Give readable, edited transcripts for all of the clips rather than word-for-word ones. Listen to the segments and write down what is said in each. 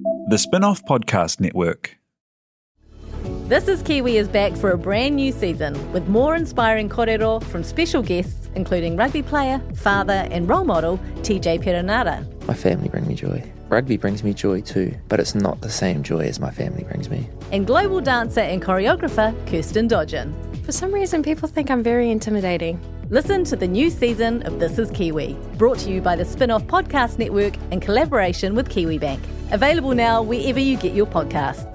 The Spinoff Podcast Network. This is Kiwi is back for a brand new season with more inspiring kōrero from special guests including rugby player, father and role model TJ Perenara. My family bring me joy. Rugby brings me joy too, but it's not the same joy as my family brings me. And global dancer and choreographer Kirsten Dodgen. For some reason, people think I'm very intimidating. Listen to the new season of This is Kiwi, brought to you by the Spinoff Podcast Network in collaboration with KiwiBank. Available now wherever you get your podcasts.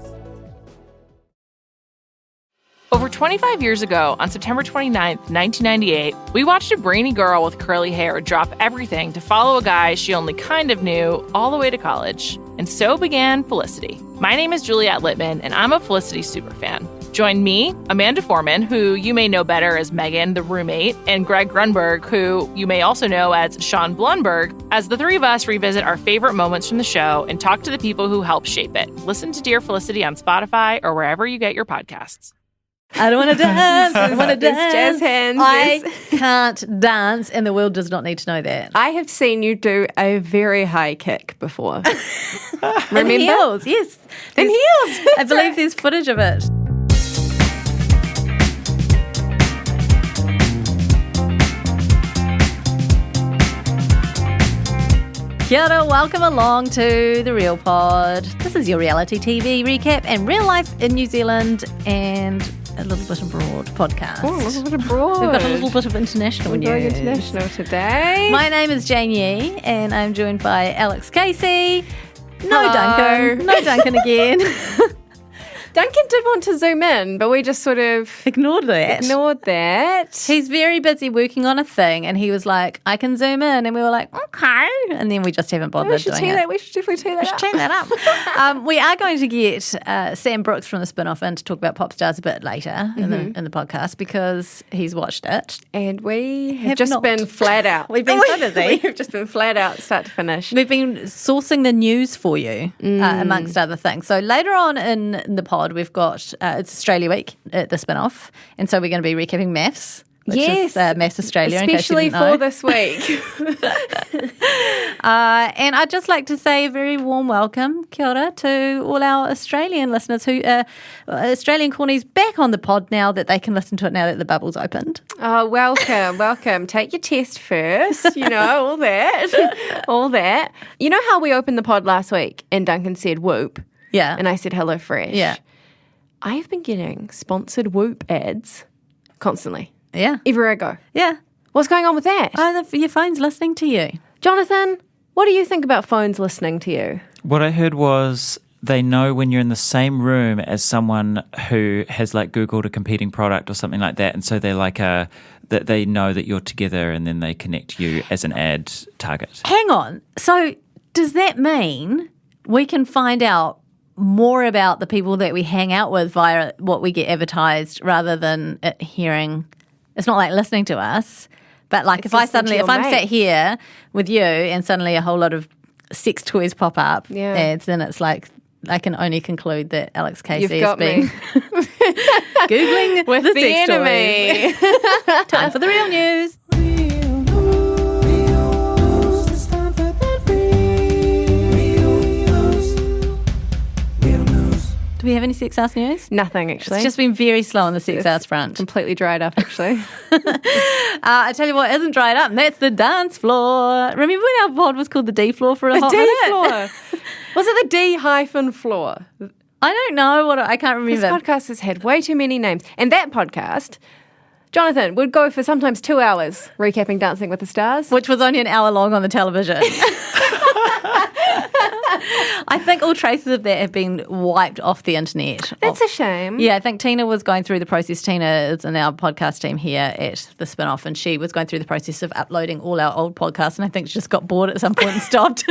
Over 25 years ago, on September 29th, 1998, we watched a brainy girl with curly hair drop everything to follow a guy she only kind of knew all the way to college. And so began Felicity. My name is Juliette Littman, and I'm a Felicity superfan. Join me, Amanda Foreman, who you may know better as Megan, the roommate, and Greg Grunberg, who you may also know as Sean Blunberg, as the three of us revisit our favorite moments from the show and talk to the people who helped shape it. Listen to Dear Felicity on Spotify or wherever you get your podcasts. I don't want to dance. I don't want to dance. Jazz hands. I can't dance, and the world does not need to know that. I have seen you do a very high kick before. In heels, yes. In heels. I believe there's footage of it. Kia ora, welcome along to The Real Pod. This is your reality TV recap and real life in New Zealand and a little bit abroad podcast. Oh, a little bit abroad. We've got a little bit of international news. We're going international today. My name is Jane Yee and I'm joined by Alex Casey. No Hello. Duncan. No Duncan again. Duncan did want to zoom in, but we just sort of Ignored that. He's He's very busy working on a thing and he was like, I can zoom in. And we were like, okay. And then we just haven't bothered we should doing tee it. that. We should definitely tee that up. Turn that up. We are going to get Sam Brooks from the Spinoff in to talk about Popstars a bit later in the podcast because he's watched it. And we have Have just not. been flat out. We've been so busy. We have just been flat out, start to finish. We've been sourcing the news for you, amongst other things. So later on in the pod, we've got, it's Australia Week at the Spinoff, and so we're going to be recapping maths. Which is Maths Australia, especially in case you didn't know. for this week. And I'd just like to say a very warm welcome, kia ora, to all our Australian listeners who Australian Cornies back on the pod now that they can listen to it now that the bubble's opened. Oh, welcome. Take your test first, all that. You know how we opened the pod last week and Duncan said Whoop? Yeah. And I said Hello Fresh? Yeah. I have been getting sponsored Whoop ads constantly. Yeah. Everywhere I go. Yeah. What's going on with that? Your phone's listening to you. Jonathan, what do you think about phones listening to you? What I heard was they know when you're in the same room as someone who has like Googled a competing product or something like that, and so they're like that they know that you're together, and then they connect you as an ad target. Hang on. So does that mean we can find out more about the people that we hang out with via what we get advertised rather than it hearing? It's not like listening to us, but like if I'm sat here with you and suddenly a whole lot of sex toys pop up ads, then it's like I can only conclude that Alex Casey has been Googling with the the sex enemy. toys. Time for the real news. Do we have any sex house news? Nothing, actually. It's just been very slow on the sex house front. Completely dried up, actually. I tell you what isn't dried up, and that's the dance floor. Remember when our pod was called the D floor for a hot minute? floor. Was it the D-floor? I don't know. I can't remember. This podcast has had way too many names. And that podcast, Jonathan, would go for sometimes 2 hours recapping Dancing with the Stars. Which was only an hour long on the television. I think all traces of that have been wiped off the internet. That's a shame. Yeah, I think Tina was going through the process. Tina is in our podcast team here at the Spinoff, and she was going through the process of uploading all our old podcasts, and I think she just got bored at some point and stopped.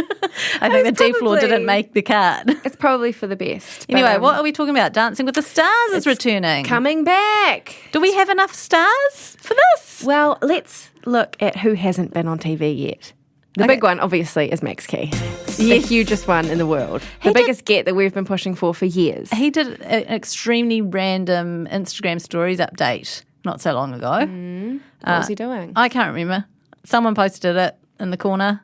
I think the D floor didn't make the cut. It's probably for the best. Anyway, what are we talking about? Dancing with the Stars is returning. Coming back. Do we have enough stars for this? Well, let's look at who hasn't been on TV yet. The big one, obviously, is Max Key. The hugest one in the world. The biggest get that we've been pushing for years. He did an extremely random Instagram stories update not so long ago. What was he doing? I can't remember. Someone posted it in the corner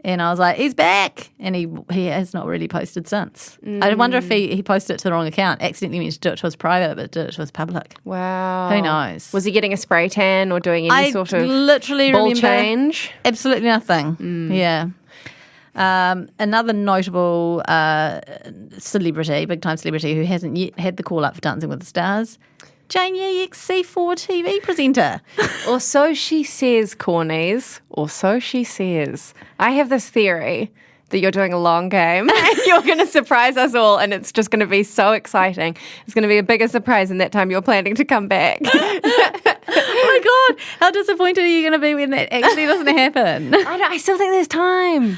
And I was like, he's back. And he has not really posted since. I wonder if he posted it to the wrong account, accidentally meant to do it to his private, but did it to his public. Wow. Who knows? Was he getting a spray tan or doing any sort of literally ball remember change? Absolutely nothing. Yeah. Another notable celebrity, big-time celebrity, who hasn't yet had the call-up for Dancing with the Stars, Jane Ye, XC4 TV presenter. Or so she says, Cornies. Or so she says. I have this theory that you're doing a long game and you're going to surprise us all, and it's just going to be so exciting. It's going to be a bigger surprise than that time you're planning to come back. Oh my God, how disappointed are you going to be when that actually doesn't happen? I still think there's time.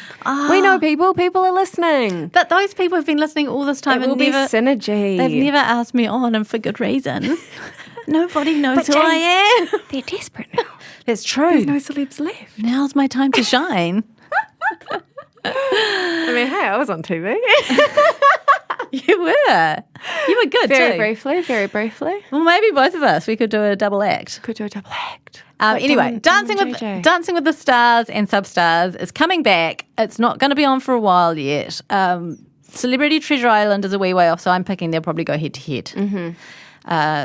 We know people. People are listening. But those people have been listening all this time It will and be synergy. they've never asked me on, and for good reason. Nobody knows But who I am. They're desperate now. That's true. There's no celebs left. Now's my time to shine. I mean, hey, I was on TV. You were good Very too. very briefly. Well, maybe both of us. We could do a double act. Could do a double act. Anyway, Dancing with the Stars and Substars is coming back. It's not going to be on for a while yet. Celebrity Treasure Island is a wee way off, so I'm picking they'll probably go head to head.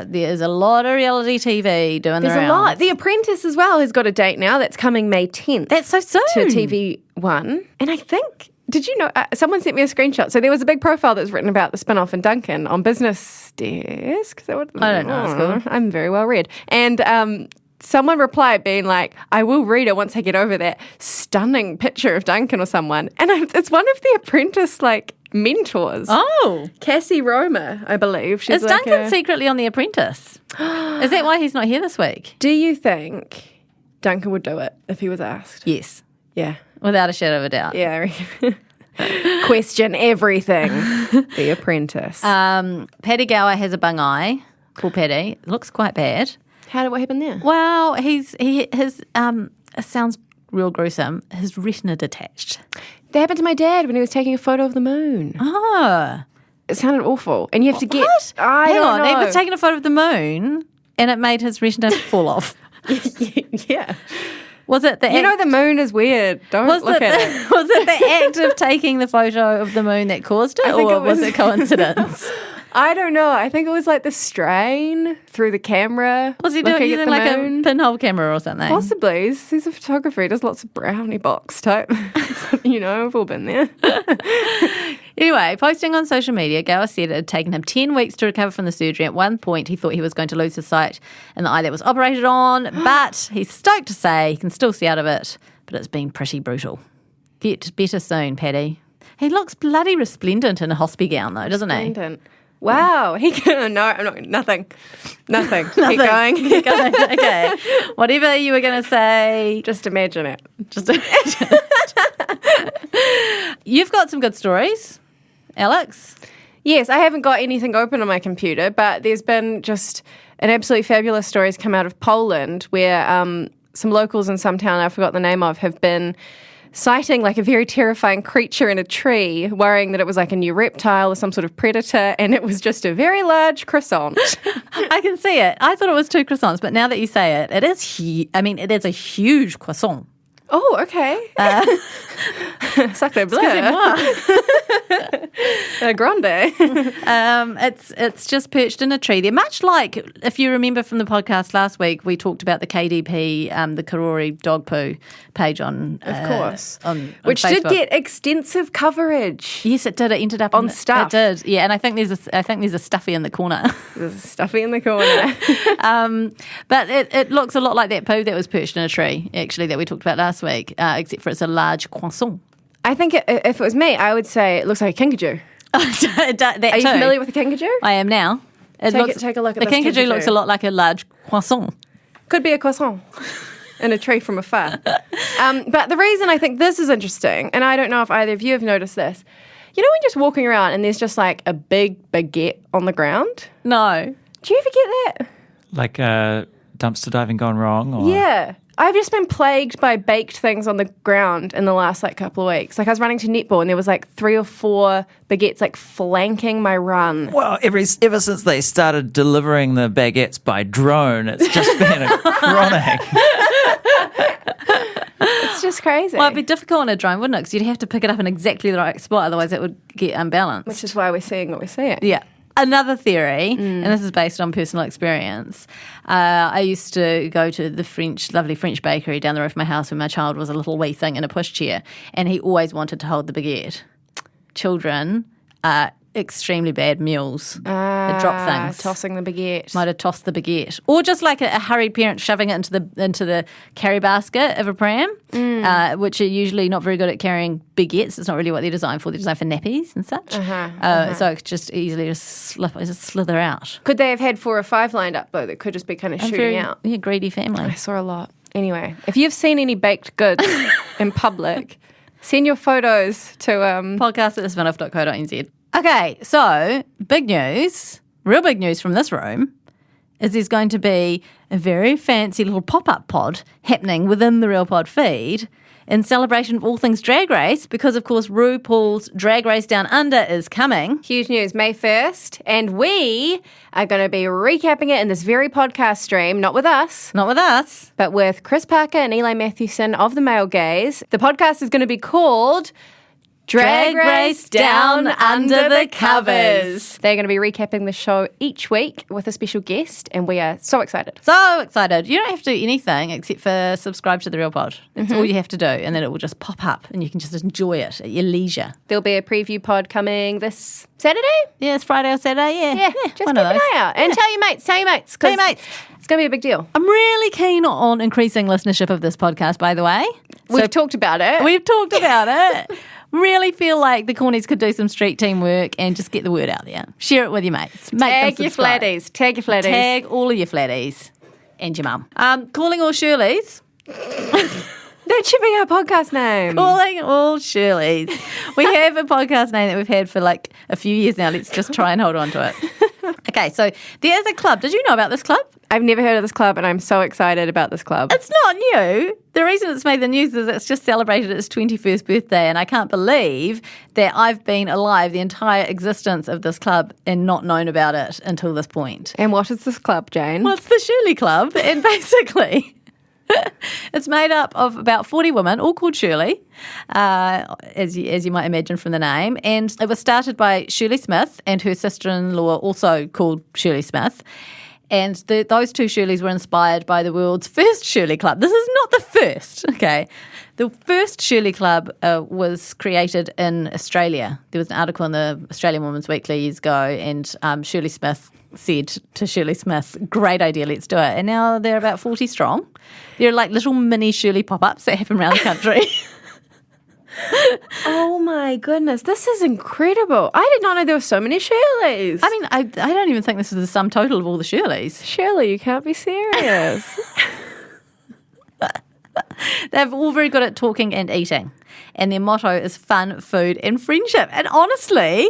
There's a lot of reality TV doing the rounds. There's a lot. The Apprentice as well has got a date now. That's coming May 10th. That's so soon. To TV1. And I think, did you know, someone sent me a screenshot. So there was a big profile that was written about the Spinoff and Duncan on Business Desk. Is that what? I don't know. It's cool. I'm very well read. And someone replied being like, I will read it once I get over that stunning picture of Duncan or someone. And it's one of the Apprentice, mentors. Oh. Cassie Roma, I believe. She's Is Duncan secretly on The Apprentice? Is that why he's not here this week? Do you think Duncan would do it if he was asked? Yes. Yeah. Without a shadow of a doubt. Yeah. Question everything. The Apprentice. Paddy Gower has a bung eye. Poor Paddy. It looks quite bad. What happened there? Well, his it sounds real gruesome. His retina detached. That happened to my dad when he was taking a photo of the moon. Oh. It sounded awful. And you have to get... What? I don't know. He was taking a photo of the moon and it made his retina fall off. Yeah. Was it the You know the moon is weird. Don't look at it. Was it the act of taking the photo of the moon that caused it, or was it coincidence? I don't know. I think it was the strain through the camera. Was he doing using a pinhole camera or something? Possibly. He's a photographer. He does lots of brownie box type. We've all been there. Anyway, posting on social media, Gower said it had taken him 10 weeks to recover from the surgery. At one point, he thought he was going to lose his sight in the eye that was operated on, but he's stoked to say he can still see out of it, but it's been pretty brutal. Get better soon, Paddy. He looks bloody resplendent in a hospital gown, though, doesn't he? Resplendent. Wow. He can, no, I'm not, nothing. Keep going. Keep going. Okay. Whatever you were going to say. Just imagine it. Just imagine it. You've got some good stories, Alex. Yes, I haven't got anything open on my computer, but there's been just an absolutely fabulous stories come out of Poland where some locals in some town I forgot the name of have been citing a very terrifying creature in a tree, worrying that it was a new reptile or some sort of predator, and it was just a very large croissant. I can see it. I thought it was 2 croissants, but now that you say it, it is it is a huge croissant. Oh, okay. Sacre bleu. Grande. It's just perched in a tree. They're much like, if you remember from the podcast last week, we talked about the KDP, the Karori dog poo page on of course, on which Facebook. did get extensive coverage. Yes, it did. It ended up on stuff. It did, yeah. And I think there's a stuffy in the corner. There's a stuffy in the corner. But it looks a lot like that poo that was perched in a tree, actually, that we talked about last week, except for it's a large croissant. I think if it was me, I would say it looks like a kinkajou. Are you familiar with a kinkajou? I am now. Take a look at the this kinkajou. Looks a lot like a large croissant. Could be a croissant in a tree from afar. But the reason I think this is interesting, and I don't know if either of you have noticed this, when you're just walking around and there's just a big baguette on the ground? No. Do you ever get that? Like dumpster diving gone wrong? Or? Yeah. I've just been plagued by baked things on the ground in the last couple of weeks. I was running to netball and there was 3 or 4 baguettes flanking my run. Well, ever since they started delivering the baguettes by drone, it's just been a chronic. It's just crazy. Well, it'd be difficult on a drone, wouldn't it? Because you'd have to pick it up in exactly the right spot, otherwise it would get unbalanced. Which is why we're seeing what we're seeing. Yeah. Another theory, and this is based on personal experience. I used to go to the lovely French bakery down the road from my house when my child was a little wee thing in a pushchair, and he always wanted to hold the baguette. Children are extremely bad mules. They drop things. Tossing the baguette. Might have tossed the baguette, or just like a hurried parent shoving it into the carry basket of a pram, which are usually not very good at carrying baguettes. It's not really what they're designed for. They're designed for nappies and such. So it could just easily just slither out. Could they have had 4 or 5 lined up though? That could just be kind of shooting out. Yeah, greedy family. I saw a lot. Anyway, if you've seen any baked goods in public, send your photos to podcast@spinoff.co.nz. Okay, so big news, real big news from this room is there's going to be a very fancy little pop-up pod happening within the Real Pod feed in celebration of all things Drag Race because, of course, RuPaul's Drag Race Down Under is coming. Huge news, May 1st, and we are going to be recapping it in this very podcast stream, not with us, but with Chris Parker and Eli Mathewson of The Male Gaze. The podcast is going to be called Drag Race Down Under the Covers. They're going to be recapping the show each week with a special guest, and we are so excited. So excited. You don't have to do anything except for subscribe to The Real Pod. That's all you have to do, and then it will just pop up, and you can just enjoy it at your leisure. There'll be a preview pod coming this Saturday? Yeah, it's Friday or Saturday, yeah. Just keep an eye out. And tell your mates. Tell your mates. It's going to be a big deal. I'm really keen on increasing listenership of this podcast, by the way. We've talked about it. We've talked about it. Really feel like the Cornies could do some street team work and just get the word out there. Share it with your mates. Tag your flatties. Tag all of your flatties and your mum. Calling all Shirleys. That should be our podcast name. Calling all Shirleys. We have a podcast name that we've had for like a few years now. Let's just try and hold on to it. Okay, so there's a club. Did you know about this club? I've never heard of this club, and I'm so excited about this club. It's not new. The reason it's made the news is it's just celebrated its 21st birthday, and I can't believe that I've been alive the entire existence of this club and not known about it until this point. And what is this club, Jane? Well, it's the Shirley Club, and basically it's made up of about 40 women, all called Shirley, as you might imagine from the name. And it was started by Shirley Smith and her sister-in-law, also called Shirley Smith. And those two Shirleys were inspired by the world's first Shirley Club. This is not the first, okay? The first Shirley Club was created in Australia. There was an article in the Australian Women's Weekly years ago, and Shirley Smith said to Shirley Smith, great idea, let's do it. And now they're about 40 strong. They're like little mini Shirley pop-ups that happen around the country. Oh my goodness, this is incredible. I did not know there were so many Shirleys. I mean, I don't even think this is the sum total of all the Shirleys. Shirley, you can't be serious. They're all very good at talking and eating. And their motto is fun, food, and friendship. And honestly,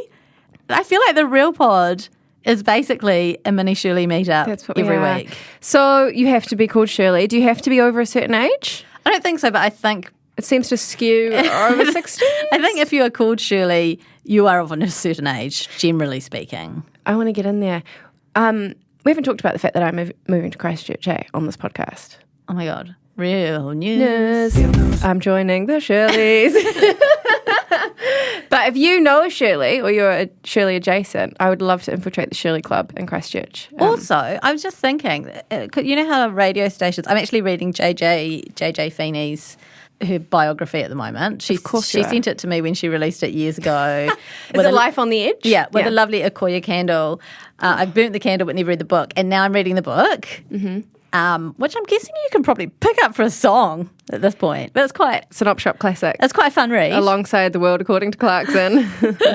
I feel like the Real Pod is basically a mini Shirley meetup every week. So you have to be called Shirley. Do you have to be over a certain age? I don't think so, but I think it seems to skew over 60. I think if you are called Shirley, you are of a certain age, generally speaking. I want to get in there. We haven't talked about the fact that I'm moving to Christchurch on this podcast. Oh my God. Real news. I'm joining the Shirleys. But if you know a Shirley or you're a Shirley adjacent, I would love to infiltrate the Shirley Club in Christchurch. Also, I was just thinking, you know how radio stations, I'm actually reading JJ Feeney's her biography at the moment. She sent it to me when she released it years ago. Is it Life on the Edge? Yeah, with a lovely Akoya candle. I burnt the candle but never read the book, and now I'm reading the book, which I'm guessing you can probably pick up for a song at this point. But it's an op shop classic. It's quite a fun read. Alongside The World According to Clarkson,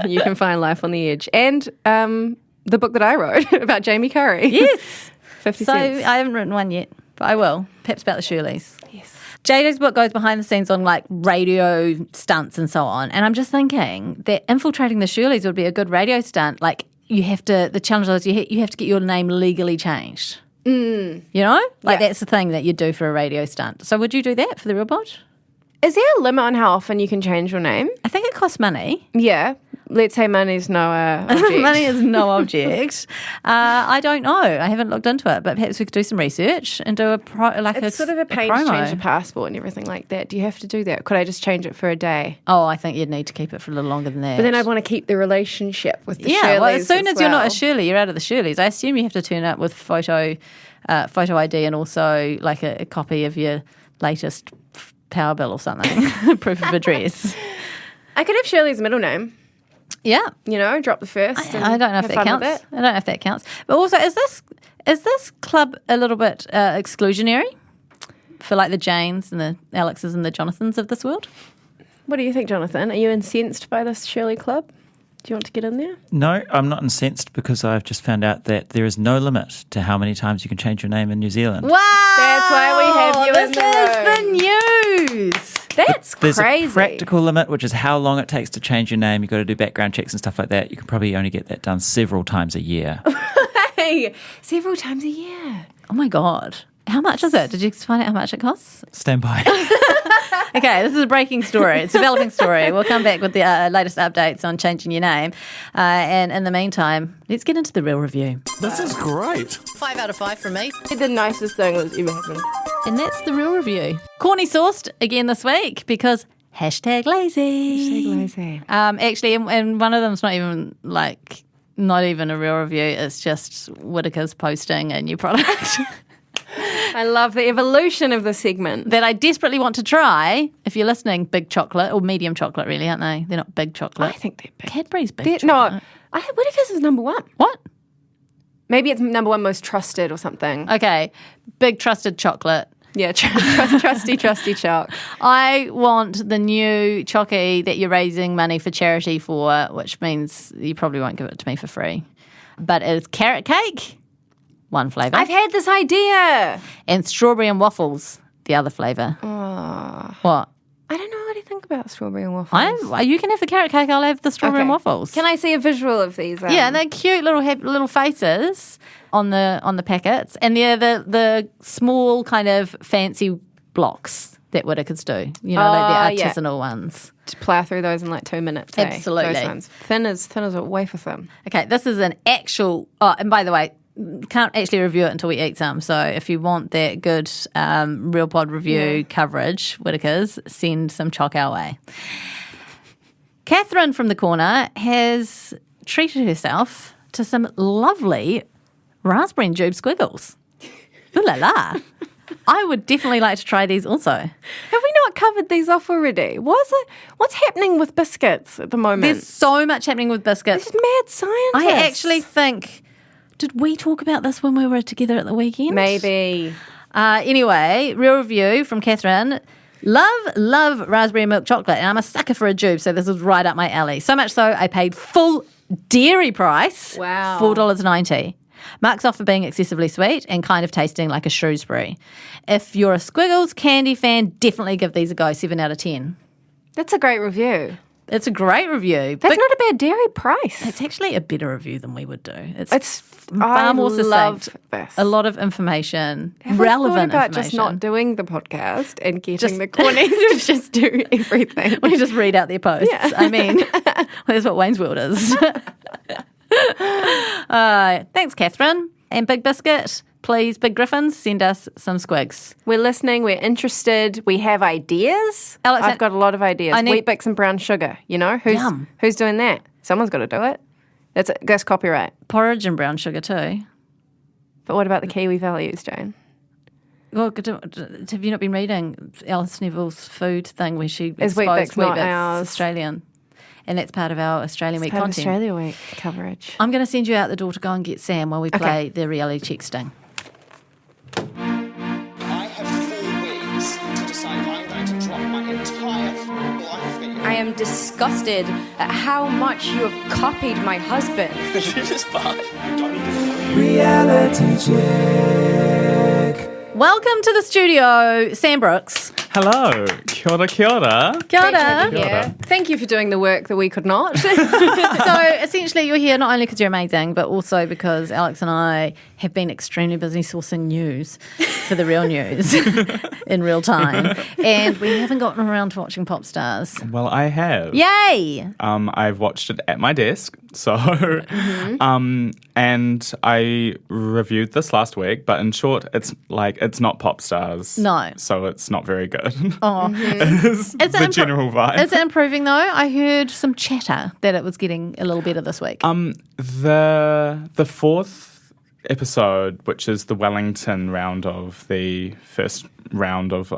you can find Life on the Edge. And the book that I wrote about Jamie Curry. Yes. 50 so cents. I haven't written one yet, but I will. Perhaps about the Shirleys. Yes. JJ's book goes behind the scenes on like radio stunts and so on. And I'm just thinking that infiltrating the Shirleys would be a good radio stunt. Like the challenge is you have to get your name legally changed. You know? That's the thing that you do for a radio stunt. So would you do that for the Real Pod? Is there a limit on how often you can change your name? I think it costs money. Yeah. Let's say money's no object. Money is no object. I don't know. I haven't looked into it, but perhaps we could do some research and do It's sort of a pain to promo. change your passport and everything like that. Do you have to do that? Could I just change it for a day? Oh, I think you'd need to keep it for a little longer than that. But then I'd want to keep the relationship with the Shirleys. well, as soon as you're not a well. Shirley, you're out of the Shirleys. I assume you have to turn up with photo ID and also like a copy of your latest power bill or something, proof of address. I could have Shirley's middle name. Yeah. Drop the first. I don't know if that counts. I don't know if that counts. But also, is this club a little bit exclusionary for like the Janes and the Alexes and the Jonathans of this world? What do you think, Jonathan? Are you incensed by this Shirley Club? Do you want to get in there? No, I'm not incensed because I've just found out that there is no limit to how many times you can change your name in New Zealand. Wow! That's why we have you in the This is the news. That's There's crazy. a practical limit, which is how long it takes to change your name. You've got to do background checks and stuff like that. You can probably only get that done several times a year. Hey, several times a year. Oh my God. How much is it? Did you find out how much it costs? Stand by. Okay, this is a breaking story. It's a developing story. We'll come back with the latest updates on changing your name. And in the meantime, let's get into the real review. This is great. 5 out of 5 from me. The nicest thing that's ever happened. And that's the real review. Corny sourced again this week because #lazy. Lazy. Actually, and one of them's not even a real review. It's just Whittaker's posting a new product. I love the evolution of the segment. that I desperately want to try. If you're listening, big chocolate or medium chocolate, really, aren't they? They're not big chocolate. I think they're big. Cadbury's big No, chocolate. Whittaker's is number one. What? Maybe it's number one most trusted or something. Okay, big trusted chocolate. Yeah, trusty choc. I want the new chocky that you're raising money for charity for, which means you probably won't give it to me for free. But it's carrot cake, one flavour. I've had this idea. And strawberry and waffles, the other flavour. What? I don't know what do you think about strawberry and waffles. You can have the carrot cake, I'll have the strawberry and waffles. Can I see a visual of these? Yeah, they're cute little faces on the packets, and they're the small kind of fancy blocks that Whittaker's do. You know, like the artisanal ones. To plough through those in like 2 minutes. Absolutely. Those ones. Thin as a wafer thin. Okay, this is an actual. Oh, and by the way, can't actually review it until we eat some. So if you want that good Real Pod review coverage, Whittaker's, send some choc our way. Catherine from the corner has treated herself to some lovely raspberry and jube squiggles. Ooh la la. I would definitely like to try these also. Have we not covered these off already? What's happening with biscuits at the moment? There's so much happening with biscuits. This is mad science. I actually think, did we talk about this when we were together at the weekend? Maybe. Anyway, real review from Catherine. Love raspberry milk chocolate, and I'm a sucker for a jube, so this is right up my alley. So much so, I paid full dairy price, Wow. $4.90. Marks off for being excessively sweet and kind of tasting like a Shrewsbury. If you're a Squiggles candy fan, definitely give these a go, 7 out of 10. That's a great review. It's a great review. That's but not a bad dairy price. it's actually a better review than we would do. It's far more love succinct. this. A lot of information, Have we relevant thought about information. just not doing the podcast and getting the cornies to just do everything? We just read out their posts. Yeah. I mean, that's what Wayne's World is. Thanks, Catherine. And Big Biscuit, please, Big Griffins, send us some squigs. We're listening. We're interested. We have ideas. Alex, I've got a lot of ideas. I need- Wheat Bix and brown sugar. You know Yum. who's doing that? Someone's got to do it. That's copyright. Porridge and brown sugar too. But what about the Kiwi values, Jane? Well, have you not been reading Alice Neville's food thing where she Is Wheat exposed Bix not Wheat Bix ours? Australian? And that's part of our Australian Week Part of content. Australia Week coverage. I'm going to send you out the door to go and get Sam while we play the reality check sting. I have 4 weeks to decide if I'm going to drop my entire life in. I am disgusted at how much you have copied my husband. This is fine. I don't even Welcome to the studio, Sam Brooks. Hello. Kia ora, kia ora. Kia ora. Yeah. Thank you for doing the work that we could not. So essentially you're here not only because you're amazing, but also because Alex and I have been extremely busy sourcing news for the real news in real time. And we haven't gotten around to watching Popstars. Well, I have. Yay! I've watched it at my desk. So, and I reviewed this last week, but in short, it's not Popstars. No. So it's not very good. Oh. Is the general vibe. Is it improving though? I heard some chatter that it was getting a little better this week. The fourth episode, which is the Wellington round of the first round of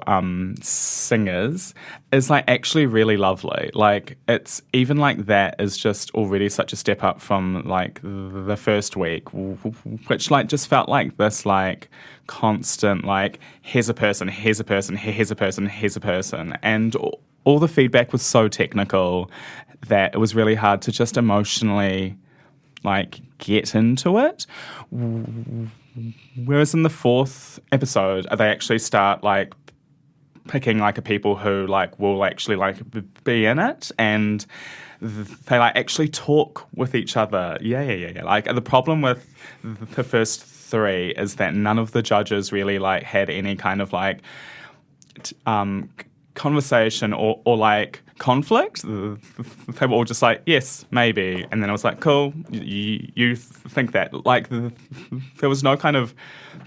singers, is like actually really lovely. Like it's even like that is just already such a step up from like the first week, which like just felt like this like constant like here's a person, here's a person, here's a person, here's a person, and all the feedback was so technical that it was really hard to just emotionally like get into it. Whereas in the fourth episode, they actually start like picking like a people who like will actually like be in it, and they like actually talk with each other. Yeah. Like the problem with the first three is that none of the judges really like had any kind of like conversation or like conflict. They were all just like, yes, maybe. And then I was like, cool, you think that. Like, there was no kind of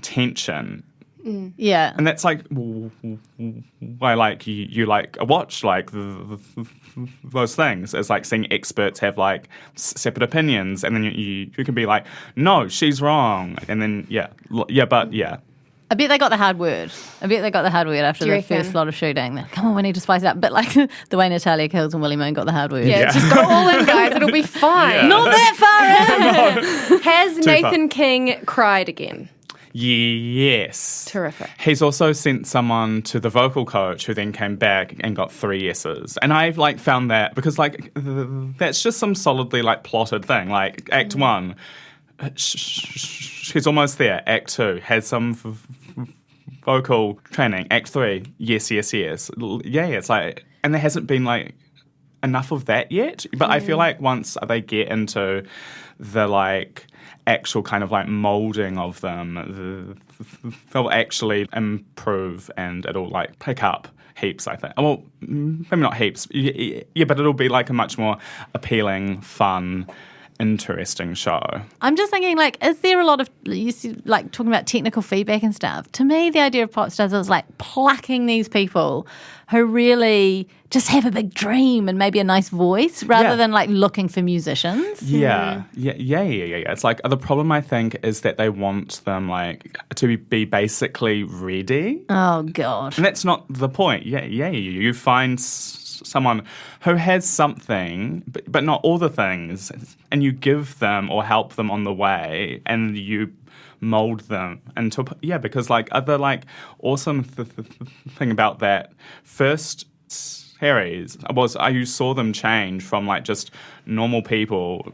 tension. Yeah. And that's like why like you like watch like those things. It's like seeing experts have like separate opinions, and then you can be like, no, she's wrong. And then, yeah. I bet they got the hard word. After the first lot of shooting. Come on, we need to spice it up. But like the way Natalia Kills and Willie Moon got the hard word. Yeah, just go all in, guys. It'll be fine. Yeah. Not that far in. Has Nathan King cried again? Yes. Terrific. He's also sent someone to the vocal coach who then came back and got 3 yeses. And I've like found that because like that's just some solidly like plotted thing. Like Act 1, she's almost there. Act 2 has some vocal training. Act 3, yes. Yeah, it's like, and there hasn't been like enough of that yet. But I feel like once they get into the like actual kind of like molding of them, they'll actually improve and it'll like pick up heaps, I think. Well, maybe not heaps. Yeah, but it'll be like a much more appealing, fun, interesting show. I'm just thinking, like, is there a lot of, you see, like, talking about technical feedback and stuff? To me, the idea of Popstars is, like, plucking these people who really just have a big dream and maybe a nice voice rather than, like, looking for musicians. Yeah. It's like, the problem, I think, is that they want them, like, to be basically ready. Oh, God. And that's not the point. You find someone who has something, but not all the things, and you give them or help them on the way, and you mold them into because like other like awesome thing about that first series was you saw them change from like just normal people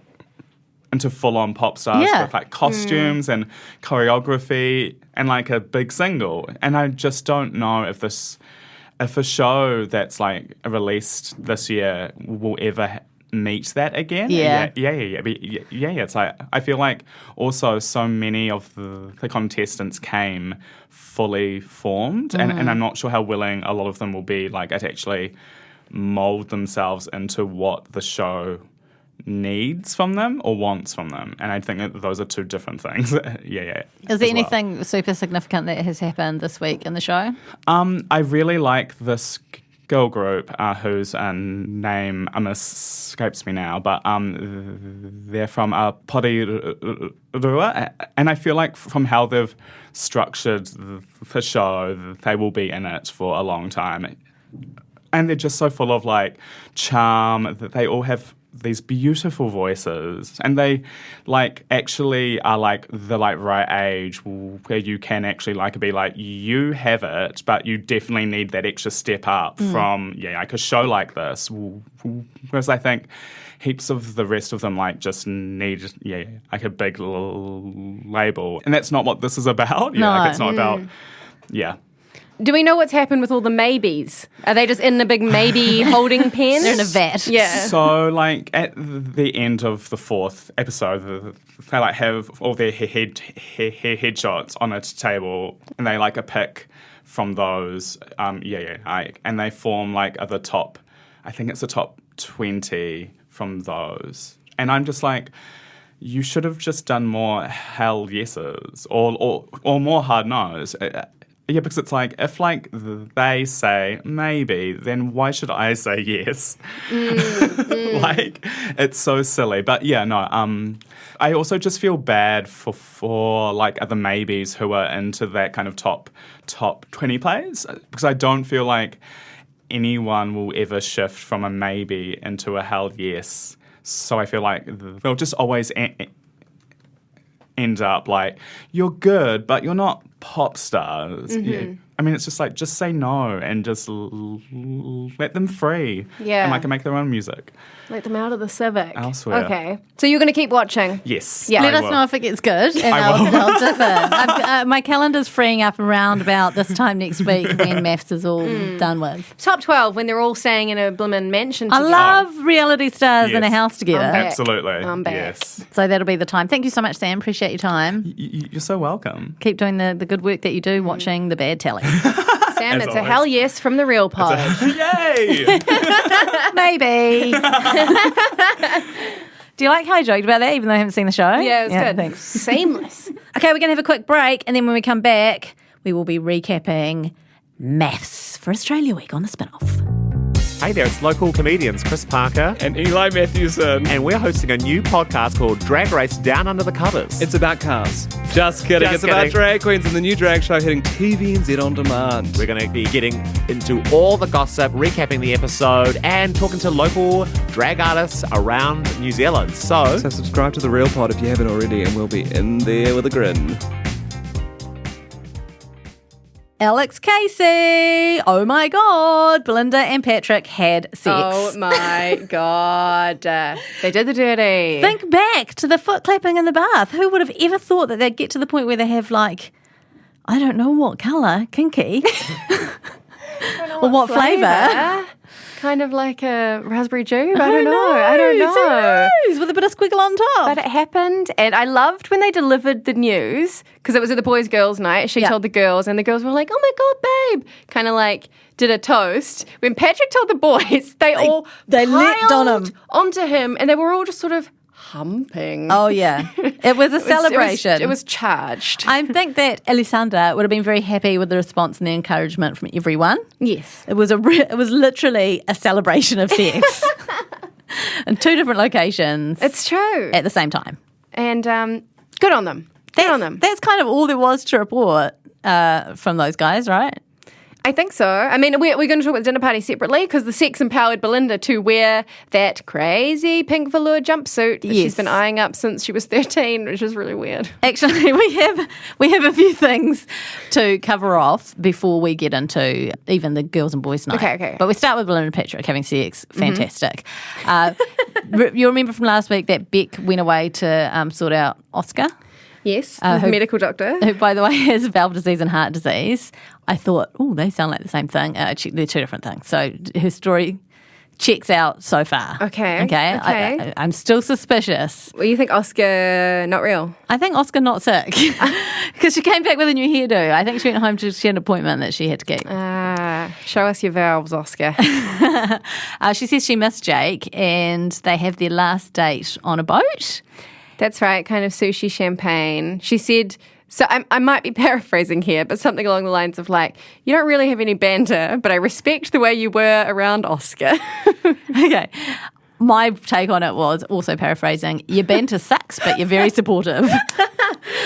into full-on pop stars with like costumes and choreography and like a big single. And I just don't know if a show that's like released this year will ever meet that again. Yeah. It's like I feel like also so many of the contestants came fully formed, and I'm not sure how willing a lot of them will be like to actually mold themselves into what the show needs from them or wants from them. And I think that those are two different things. Is there anything super significant that has happened this week in the show? I really like this girl group whose name escapes me now, but they're from Porirua, and I feel like from how they've structured the show, they will be in it for a long time. And they're just so full of like charm that they all have these beautiful voices, and they like actually are like the like right age where you can actually like be like, you have it, but you definitely need that extra step up from like a show like this. Whereas I think heaps of the rest of them like just need like a big label, and that's not what this is about. Like it's not about Do we know what's happened with all the maybes? Are they just in a big maybe holding pen? They're in a vat. Yeah. So, like, at the end of the 4th episode, they, like, have all their headshots on a table, and they, like, a pick from those. And they form, like, the top, I think it's the top 20 from those. And I'm just like, you should have just done more hell yeses or more hard no's. Yeah, because it's like, if like they say maybe, then why should I say yes? Like, it's so silly. But yeah, no. I also just feel bad for like other maybes who are into that kind of top 20 plays, because I don't feel like anyone will ever shift from a maybe into a hell yes. So I feel like they'll just always end up like, you're good, but you're not pop stars. Yeah. I mean, it's just like, just say no and just let them free. Yeah. And like make their own music. Let them out of the civic. Elsewhere. Okay. So you're going to keep watching? Yes. Yeah. Let I us will. know if it gets good, and I I'll will. dip in. My calendar's freeing up around about this time next week when maths is all done with. Top 12 when they're all staying in a blimmin' mansion I together. love reality stars in a Yes. house together. I'm back. Absolutely. I'm back. Yes. So that'll be the time. Thank you so much, Sam. Appreciate your time. You're so welcome. Keep doing the good work that you do watching the bad telly. Sam, As it's a always. hell yes from the real pod. Yay! Maybe. Do you like how I joked about that, even though I haven't seen the show? Yeah, it was good. Thanks. Seamless. Okay, we're going to have a quick break, and then when we come back, we will be recapping maths for Australia Week on the Spinoff. Hey there, it's local comedians Chris Parker and Eli Matthewson. and we're hosting a new podcast called Drag Race Down Under the Covers. It's about cars. Just kidding. Just It's about kidding. drag queens and the new drag show hitting TVNZ on demand. We're going to be getting into all the gossip, recapping the episode, and talking to local drag artists around New Zealand. So subscribe to The Real Pod if you haven't already, and we'll be in there with a grin. Alex Casey. Oh my God. Belinda and Patrick had sex. Oh my God. They did the dirty. Think back to the foot clapping in the bath. Who would have ever thought that they'd get to the point where they have, like, I don't know what colour, kinky, or what flavour. Kind of like a raspberry jube. I don't know. Who knows? With a bit of squiggle on top. But it happened, and I loved when they delivered the news, because it was at the boys' girls' night. She told the girls, and the girls were like, "Oh my God, babe!" Kind of like did a toast. When Patrick told the boys, they all leapt on piled him. onto him, and they were all just sort of humping. Oh, yeah. It was a celebration. It was charged. I think that Alessandra would have been very happy with the response and the encouragement from everyone. Yes. It was it was literally a celebration of sex in two different locations It's true. at the same time. And good on them. Good on them. That's kind of all there was to report from those guys, right? I think so. I mean, we're going to talk about the dinner party separately, because the sex empowered Belinda to wear that crazy pink velour jumpsuit that she's been eyeing up since she was 13, which is really weird. Actually, we have a few things to cover off before we get into even the girls and boys night. Okay. But we start with Belinda and Patrick having sex. Fantastic. You remember from last week that Beck went away to sort out Oscar? Yes, the medical doctor. Who, by the way, has valve disease and heart disease. I thought, oh, they sound like the same thing. They're two different things. So her story checks out so far. Okay. I'm still suspicious. Well, you think Oscar not real? I think Oscar not sick because she came back with a new hairdo. I think she went home to she had an appointment that she had to keep. Show us your valves, Oscar. She says she missed Jake and they have their last date on a boat. That's right, kind of sushi champagne. She said, so I might be paraphrasing here, but something along the lines of like, you don't really have any banter, but I respect the way you were around Oscar. Okay. My take on it was, also paraphrasing, your banter sucks, but you're very supportive.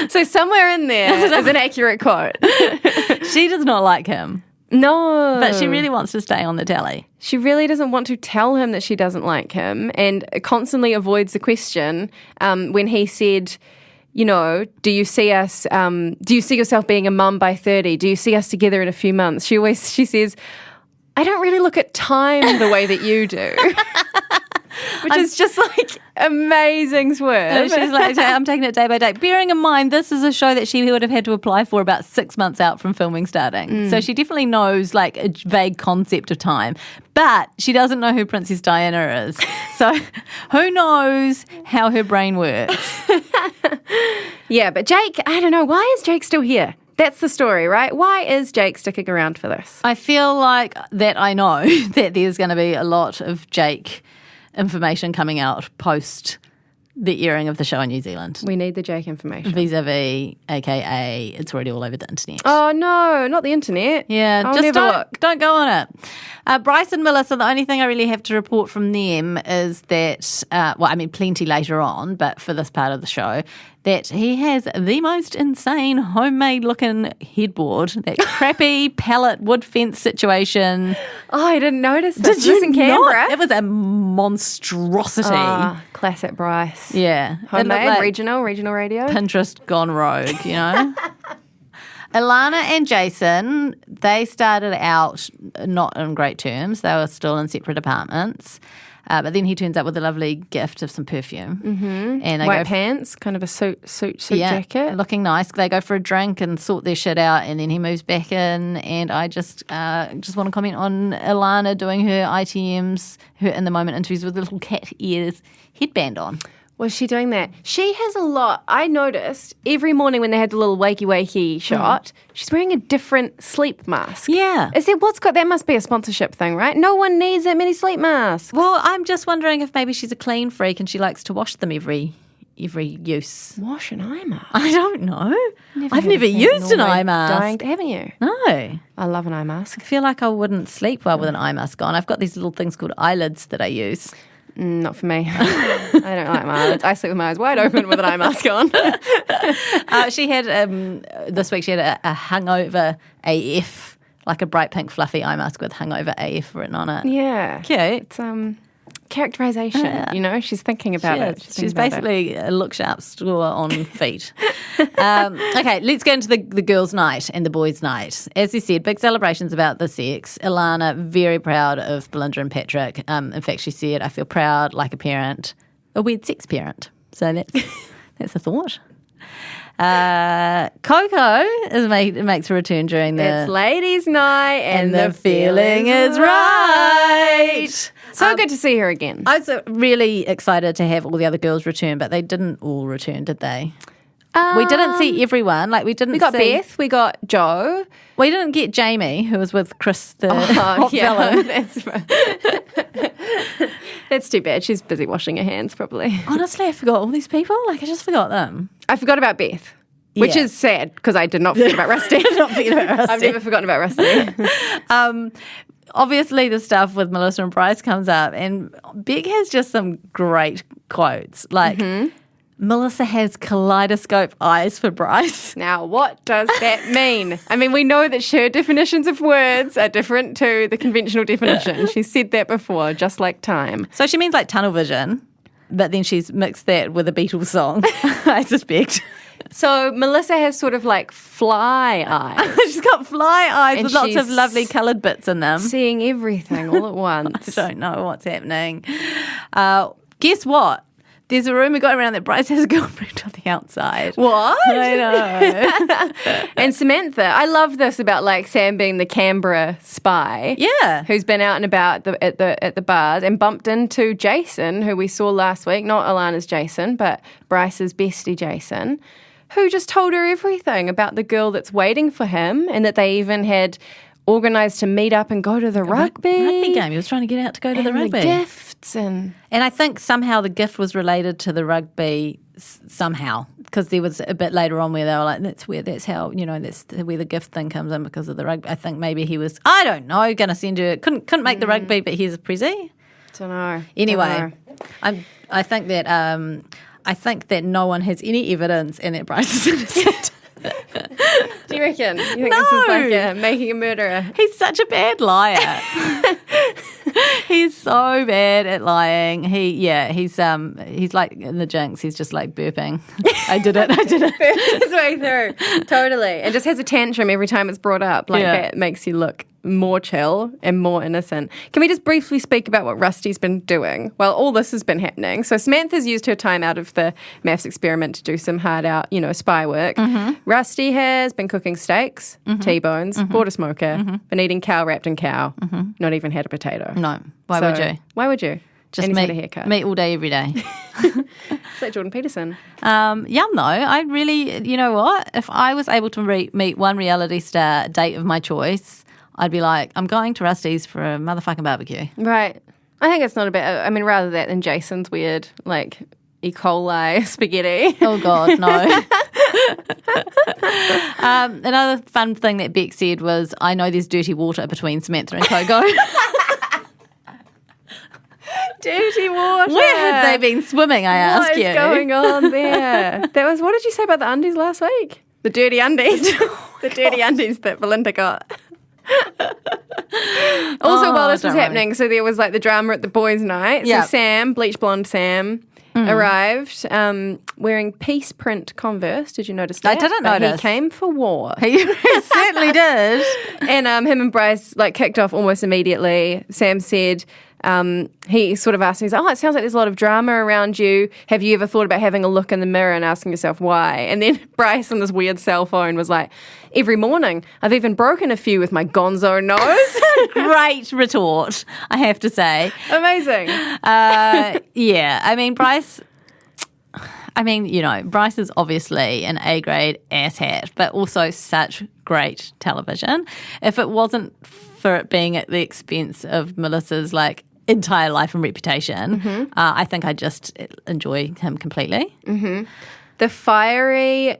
So somewhere in there is an accurate quote. She does not like him. No. But she really wants to stay on the telly. She really doesn't want to tell him that she doesn't like him, and constantly avoids the question when he said, you know, do you see yourself being a mum by 30? Do you see us together in a few months? She says, I don't really look at time the way that you do. which is just like amazing swerve. She's like, I'm taking it day by day. Bearing in mind, this is a show that she would have had to apply for about 6 months out from filming starting. So she definitely knows like a vague concept of time. But she doesn't know who Princess Diana is. So who knows how her brain works? Yeah, but Jake, I don't know. Why is Jake still here? That's the story, right? Why is Jake sticking around for this? I feel like that I know that there's going to be a lot of Jake information coming out post the airing of the show in New Zealand. We need the Jake information. Vis-a-vis, aka, it's already all over the internet. Oh, no, not the internet. Yeah, I'll just never look. don't go on it. Bryce and Melissa, the only thing I really have to report from them is that, plenty later on, but for this part of the show, that he has the most insane homemade-looking headboard, that crappy pallet wood fence situation. Oh, I didn't notice this. Did you in Canberra? not? It was a monstrosity. Classic Bryce. Yeah. It looked Homemade, like regional radio. Pinterest gone rogue, you know? Alana and Jason, they started out not in great terms. They were still in separate apartments. But then he turns up with a lovely gift of some perfume. Mm-hmm. And they white pants, kind of a suit jacket. Looking nice. They go for a drink and sort their shit out, and then he moves back in. And I just want to comment on Alana doing her ITMs, her in the moment interviews with a little cat ears headband on. Was she doing that? She has a lot. I noticed every morning when they had the little wakey shot, she's wearing a different sleep mask. Yeah. That must be a sponsorship thing, right? No one needs that many sleep masks. Well, I'm just wondering if maybe she's a clean freak and she likes to wash them every use. Wash an eye mask? I don't know. I've never used an eye mask. Haven't you? No. I love an eye mask. I feel like I wouldn't sleep well with an eye mask on. I've got these little things called eyelids that I use. Not for me. I don't like my eyelids. I sleep with my eyes wide open with an eye mask on. She had, this week she had a Hungover AF, like a bright pink fluffy eye mask with Hungover AF written on it. Yeah. Cute. It's characterization, you know? She's thinking about it. She's basically a look sharp store on feet. Okay, let's get into the girls' night and the boys' night. As you said, big celebrations about the sex. Ilana, very proud of Belinda and Patrick. In fact, she said, I feel proud like a parent, a weird sex parent. So that's a thought. Coco makes a return during the... It's ladies' night and the feeling is right. So good to see her again. I was really excited to have all the other girls return, but they didn't all return, did they? We didn't see everyone. We got Beth, we got Joe. We didn't get Jamie, who was with Chris, the hot villain. That's too bad. She's busy washing her hands, probably. Honestly, I forgot all these people. I just forgot them. I forgot about Beth, which is sad because I did not forget about Rusty. I've never forgotten about Rusty. Obviously, the stuff with Melissa and Bryce comes up, and Beck has just some great quotes. Melissa has kaleidoscope eyes for Bryce. Now, what does that mean? I mean, we know that her definitions of words are different to the conventional definition. She's said that before, just like time. So she means like tunnel vision, but then she's mixed that with a Beatles song, I suspect. So Melissa has sort of like fly eyes. She's got fly eyes And with lots of she's lovely coloured bits in them. Seeing everything all at once. I don't know what's happening. Guess what? There's a rumour going around that Bryce has a girlfriend on the outside. What? I know. And Samantha, I love this about like Sam being the Canberra spy. Yeah. Who's been out and about at the bars and bumped into Jason, who we saw last week, not Alana's Jason, but Bryce's bestie Jason, who just told her everything about the girl that's waiting for him, and that they even had organised to meet up and go to the rugby game. He was trying to get out to go to the rugby. The gifts and I think somehow the gift was related to the rugby somehow, because there was a bit later on where they were like, that's where the gift thing comes in because of the rugby. I think maybe he was, I don't know, going to send her, couldn't make the rugby, but here's a prezi. Don't know. Anyway, I think that no one has any evidence and that Bryce is innocent. Do you reckon? You think this is like making a murderer? He's such a bad liar. He's so bad at lying. He's like in the Jinx. He's just like burping. I did it. His way through. Totally. And just has a tantrum every time it's brought up. That makes you look more chill and more innocent. Can we just briefly speak about what Rusty's been doing while all this has been happening? So Samantha's used her time out of the maths experiment to do some hard out, spy work. Rusty has been cooking steaks, T-bones, bought a smoker, been eating cow wrapped in cow, not even had a potato. No. Why would you? Why would you? Just and he's had a haircut. Meat all day, every day. It's like Jordan Peterson. Yum though. I really, you know what? If I was able to meet one reality star date of my choice, I'd be like, I'm going to Rusty's for a motherfucking barbecue. Right. I think it's not a bit, rather that than Jason's weird, E. coli spaghetti. Oh God, no. Another fun thing that Beck said was, I know there's dirty water between Samantha and Coco. Dirty water. Where have they been swimming, I ask you? What is going on there? What did you say about the undies last week? The dirty undies. The dirty undies that Belinda got. Also, while this was happening, so there was the drama at the boys' night. So Sam, bleach blonde Sam, arrived wearing peace print Converse. Did you notice that? I didn't notice. He came for war. He certainly did. And him and Bryce kicked off almost immediately. Sam said, he sort of asked me, he's like, it sounds like there's a lot of drama around you. Have you ever thought about having a look in the mirror and asking yourself why? And then Bryce on this weird cell phone was like, every morning. I've even broken a few with my gonzo nose. Great retort, I have to say. Amazing. Bryce is obviously an A-grade asshat, but also such great television. If it wasn't for it being at the expense of Melissa's entire life and reputation, I think I just enjoy him completely. The fiery,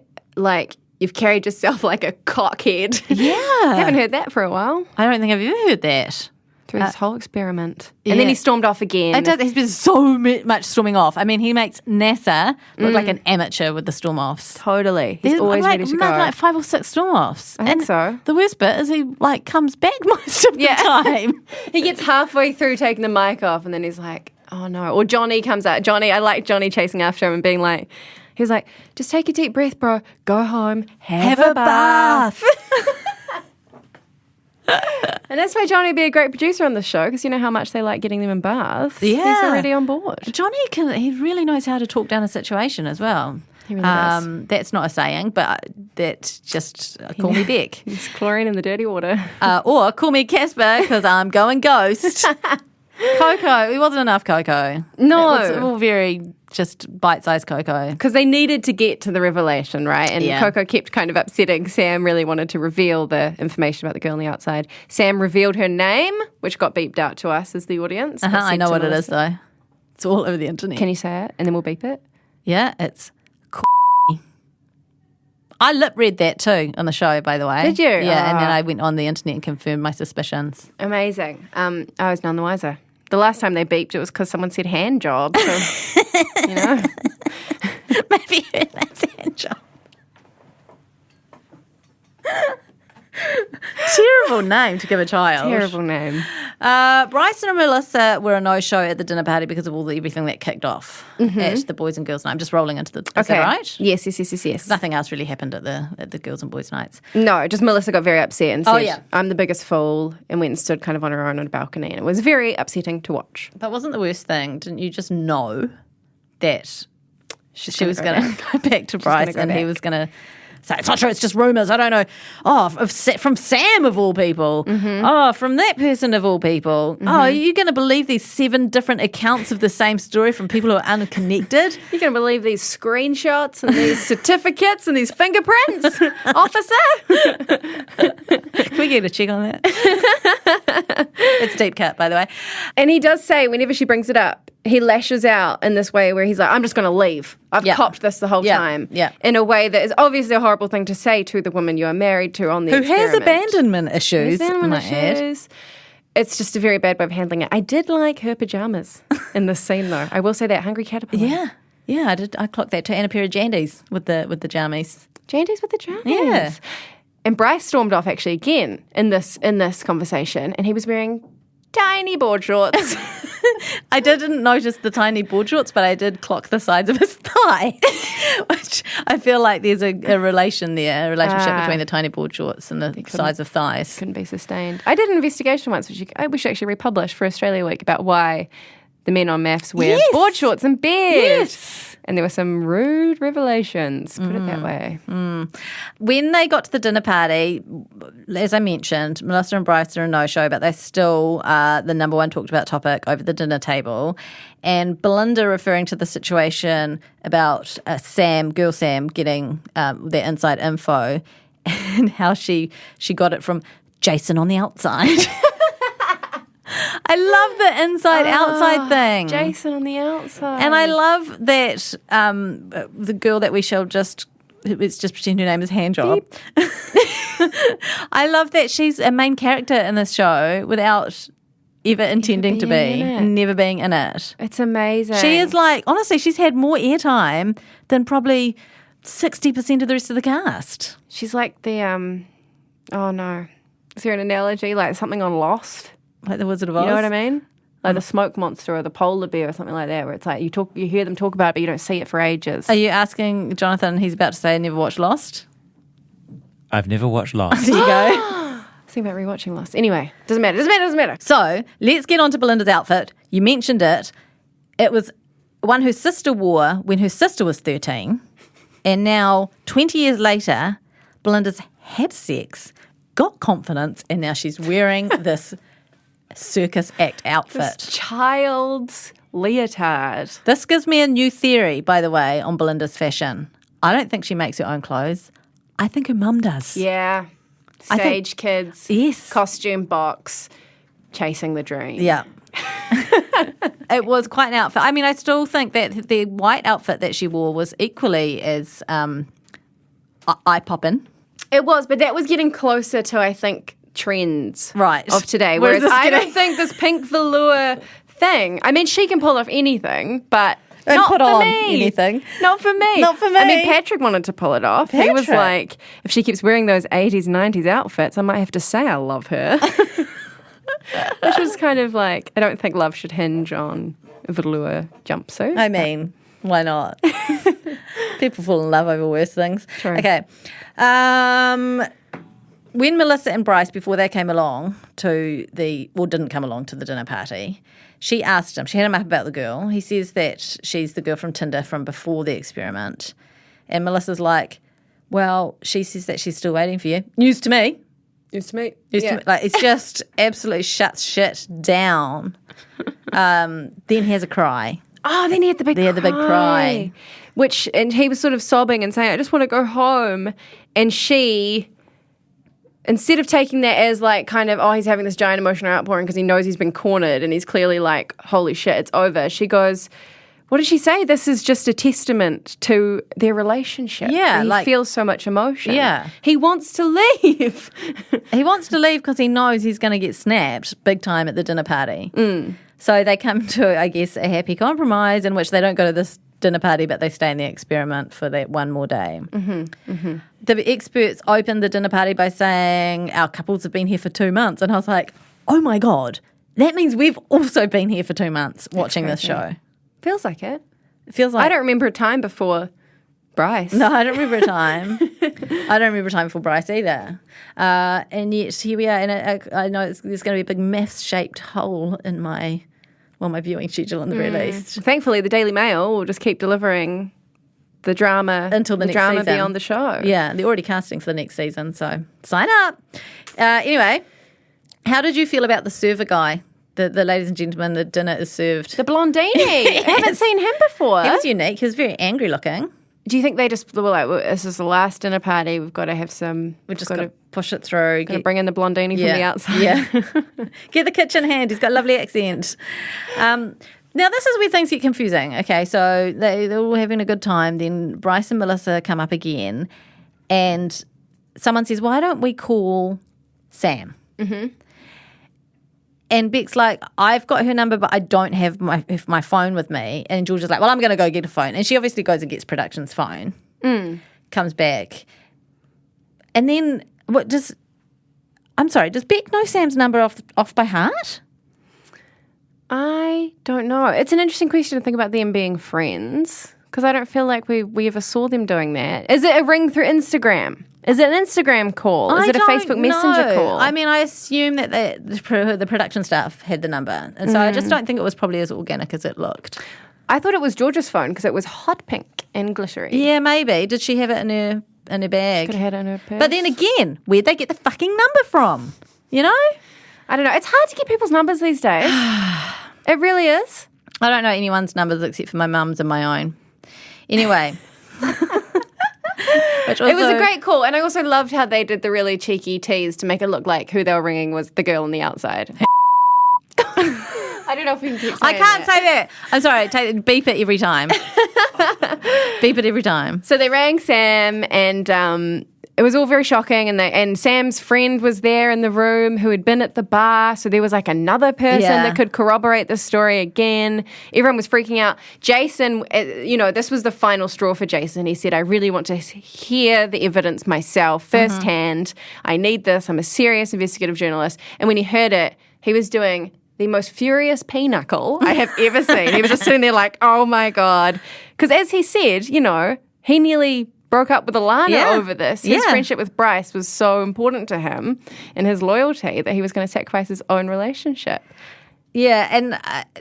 you've carried yourself like a cockhead. Yeah. I haven't heard that for a while. I don't think I've ever heard that. Through this whole experiment. And then he stormed off again. He's been so much storming off. I mean, he makes NASA look like an amateur with the storm offs. Totally. He's always ready to go. Like 5 or 6 storm offs. I think so. The worst bit is he comes back most of the time. He gets halfway through taking the mic off and then he's like, oh no. Or Johnny comes out. I like Johnny chasing after him and being like, he's like, just take a deep breath, bro. Go home. Have a bath. And that's why Johnny would be a great producer on the show, because you know how much they like getting them in baths. Yeah. He's already on board. Johnny, he really knows how to talk down a situation as well. He really does. That's not a saying, but that's just call me Beck. It's chlorine in the dirty water. Or call me Casper, because I'm going ghost. Coco, it wasn't enough Coco. No. It was all very just bite-sized Coco. Because they needed to get to the revelation, right? And Yeah. Coco kept kind of upsetting. Sam really wanted to reveal the information about the girl on the outside. Sam revealed her name, which got beeped out to us as the audience. I know what it is, though. It's all over the internet. Can you say it? And then we'll beep it? Yeah, it's I lip read that too on the show, by the way. Did you? Yeah, and then I went on the internet and confirmed my suspicions. Amazing. I was none the wiser. The last time they beeped, it was because someone said hand job. So, Maybe that's hand job. Terrible name to give a child. Terrible name. Bryson and Melissa were a no-show at the dinner party because of everything that kicked off at the boys and girls night. I'm just rolling into the. Is that right? Yes. Nothing else really happened at the girls and boys nights. No, just Melissa got very upset and said, Oh, yeah. I'm the biggest fool, and went and stood kind of on her own on a balcony. And it was very upsetting to watch. But wasn't the worst thing? Didn't you just know that she was going to go back to Bryce and he was going to say, it's not true, it's just rumours, I don't know. Oh, from Sam of all people. Oh, from that person of all people. Oh, are you going to believe these 7 different accounts of the same story from people who are unconnected? You're going to believe these screenshots and these certificates and these fingerprints, officer? Can we get a check on that? It's deep cut, by the way. And he does say, whenever she brings it up, he lashes out in this way where he's like, I'm just going to leave. I've copped this the whole time. Yeah. In a way that is obviously a horrible thing to say to the woman you are married to on the Who experiment. has abandonment issues, Abandonment I might add. issues. It's just a very bad way of handling it. I did like her pajamas in this scene, though. I will say that. Hungry caterpillar. Yeah, I did. I clocked that too. And a pair of jandies with the jammies. Jandies with the jammies. Yeah. And Bryce stormed off actually again in this conversation, and he was wearing tiny board shorts. I didn't notice the tiny board shorts, but I did clock the sides of his thigh, which I feel like there's a relationship between the tiny board shorts and the size of thighs. Couldn't be sustained. I did an investigation once, which we should actually republish for Australia Week, about why the men on maths wear board shorts and beards. Yes. And there were some rude revelations, put it that way. When they got to the dinner party, as I mentioned, Melissa and Bryce are a no-show, but they're still the number one talked about topic over the dinner table. And Belinda referring to the situation about girl Sam, getting their inside info and how she got it from Jason on the outside. I love the inside-outside thing. Jason on the outside. And I love that the girl that we shall let's just pretend her name is Handjob. I love that she's a main character in this show without ever intending to be, never being in it. It's amazing. She is honestly, she's had more airtime than probably 60% of the rest of the cast. She's like the, oh no, is there an analogy? Like something on Lost? Like the Wizard of Oz? You know what I mean? Like the smoke monster or the polar bear or something like that, where it's like you hear them talk about it, but you don't see it for ages. Are you asking Jonathan, he's about to say, never watched Lost? I've never watched Lost. There you go. Think about rewatching Lost. Anyway, doesn't matter. So let's get on to Belinda's outfit. You mentioned it. It was one her sister wore when her sister was 13. And now, 20 years later, Belinda's had sex, got confidence, and now she's wearing this circus act outfit. This child's leotard. This gives me a new theory, by the way, on Belinda's fashion. I don't think she makes her own clothes. I think her mum does. Yeah. Stage kids. Yes. Costume box. Chasing the dream. Yeah. It was quite an outfit. I mean, I still think that the white outfit that she wore was equally as eye-popping. It was, but that was getting closer to, I think, trends of today. Whereas I don't think this pink velour thing, I mean, she can pull off anything, but not put for on me. anything. Not for me. Not for me. I mean, Patrick wanted to pull it off. He was like, if she keeps wearing those 80s, 90s outfits, I might have to say I love her. Which was kind of like, I don't think love should hinge on a velour jumpsuit. I mean, why not? People fall in love over worse things. True. Okay. When Melissa and Bryce, before they came along didn't come along to the dinner party, she asked him, she had him up about the girl. He says that she's the girl from Tinder from before the experiment. And Melissa's like, well, she says that she's still waiting for you. News to me. News to me. Like, it's just absolutely shuts shit down. Then he has a cry. Oh, then he had the big cry. And he was sort of sobbing and saying, I just want to go home. And she, instead of taking that as like kind of, oh, he's having this giant emotional outpouring because he knows he's been cornered and he's clearly like, holy shit, it's over. She goes, what did she say? This is just a testament to their relationship. Yeah. He feels so much emotion. Yeah. He wants to leave. He wants to leave because he knows he's going to get snapped big time at the dinner party. So they come to, I guess, a happy compromise in which they don't go to this dinner party, but they stay in the experiment for that one more day. The experts opened the dinner party by saying, our couples have been here for 2 months. And I was like, oh my God, that means we've also been here for 2 months watching this show. Feels like it. It feels like I don't remember a time before Bryce. No, I don't remember a time. I don't remember a time before Bryce either. And yet here we are. And I know there's going to be a big math-shaped hole in my viewing schedule in the very least. Thankfully, the Daily Mail will just keep delivering the drama until the next drama season. beyond the show. Yeah, they're already casting for the next season, so sign up. Anyway, how did you feel about the server guy? The ladies and gentlemen, the dinner is served. The Blondini. I haven't seen him before. He was unique. He was very angry looking. Do you think they just were like, well, this is the last dinner party, we've got to have some... We've just got to push it through. Got to bring in the Blondini from the outside. Yeah. Get the kitchen hand. He's got a lovely accent. Now, this is where things get confusing. Okay, so they're all having a good time. Then Bryce and Melissa come up again, and someone says, why don't we call Sam? And Beck's like, I've got her number, but I don't have my phone with me. And Georgia's like, well, I'm going to go get a phone. And she obviously goes and gets production's phone, comes back. And then does Beck know Sam's number off by heart? I don't know. It's an interesting question to think about them being friends Because I don't feel like we ever saw them doing that. Is it a ring through Instagram? Is it an Instagram call? Is it a Facebook Messenger call? I mean, I assume that the production staff had the number. And so I just don't think it was probably as organic as it looked. I thought it was Georgia's phone because it was hot pink and glittery. Yeah, maybe. Did she have it in her bag? Could have had it in her purse. But then again, where'd they get the fucking number from? You know? I don't know. It's hard to get people's numbers these days. It really is. I don't know anyone's numbers except for my mum's and my own. Anyway. It was a great call. And I also loved how they did the really cheeky tease to make it look like who they were ringing was the girl on the outside. I don't know if we can keep saying I can't say that. I'm sorry. Beep it every time. Beep it every time. So they rang Sam, and it was all very shocking. And Sam's friend was there in the room who had been at the bar. So there was like another person that could corroborate the story again. Everyone was freaking out. Jason, this was the final straw for Jason. He said, I really want to hear the evidence myself firsthand. I need this. I'm a serious investigative journalist. And when he heard it, he was doing the most furious pinochle I have ever seen. He was just sitting there like, oh my God. Because as he said, he nearly broke up with Alana over this. His friendship with Bryce was so important to him and his loyalty that he was going to sacrifice his own relationship. Yeah, and